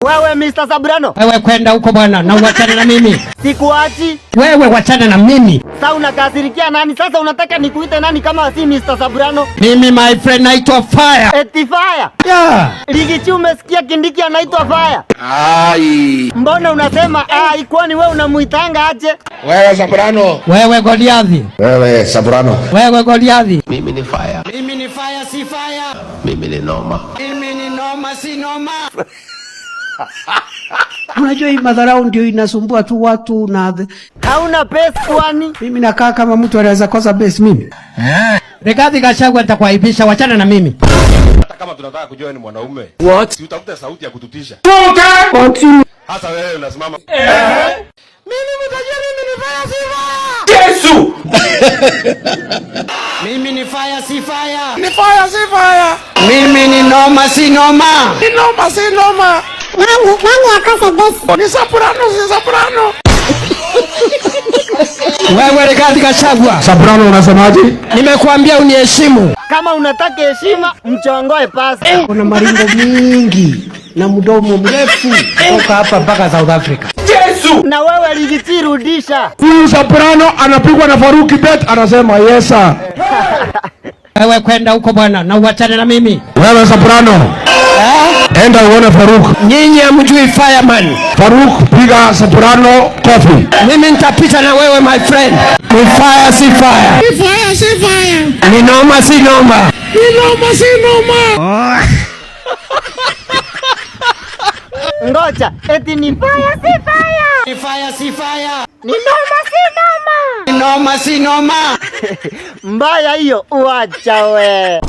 Wewe Mr. Sabrano. Wewe kwenda huko bwana na uachane na mimi. Sikuachi. Wewe wachana na mimi. Sasa unakasirikia nani? Sasa unataka nikuite nani kama si Mr. Sabrano? Mimi my friend naitwa Fire. Eti Fire? Yeah. Ligichi umesikia Kindiki anaitwa Fire? Ai. Mbona unasema kwani wewe unamuitanga aje? Wewe Sabrano. Wewe Goliathi. Wewe Sabrano. Wewe Goliathi. Mimi ni Fire. Mimi ni Fire si Fire. Mimi ni Noma. Mimi ni Noma si Noma. Unajua hii madharau ndio inasumbua tu watu na hauna pesa kwani? Mimi nakaa kama mtu anaweza kosa base mimi. Rigathi Gachagua nitakuaibisha, wachana na mimi. Hata kama tunataka kujua ni mwanaume. What? Si utafuta sauti ya kututisha. Continue. Hasa wewe unasimama. Mimi mtajua mimi ni Fire si Fire. Yesu! Mimi ni Fire si Fire. Ni Fire si Fire. Mimi ni Noma si Noma. Ni Noma si Noma. Nani akose besi? Ni Sabrano si Sabrano. Wewe Rigathi Gachagua. Sabrano unasemaje? Nimekuambia uniheshimu. Kama unataka heshima, mchongoe pasi. Kuna maringo mingi na mdomo mrefu kutoka hapa mpaka South Africa. Yesu! Na wewe Ligichi rudisha. Huyu Sabrano anapigwa na Faruki Bet anasema yes sir. Wewe kwenda huko bwana na uachane na mimi. Wewe Sabrano. Enda uone Faruk. Nyinyi hamjui Fireman. Faruk piga Sabrano kofi. Mimi nitapita na wewe my friend. Ni Fire si Fire. Ni Fire si Fire. Ni Noma si Noma. Ni Noma si Noma. Ngoja, eti ni Fire si Fire. Ni Fire si Fire. Ni Noma si Noma. Ni Noma si Noma. Mbaya hiyo, uacha we.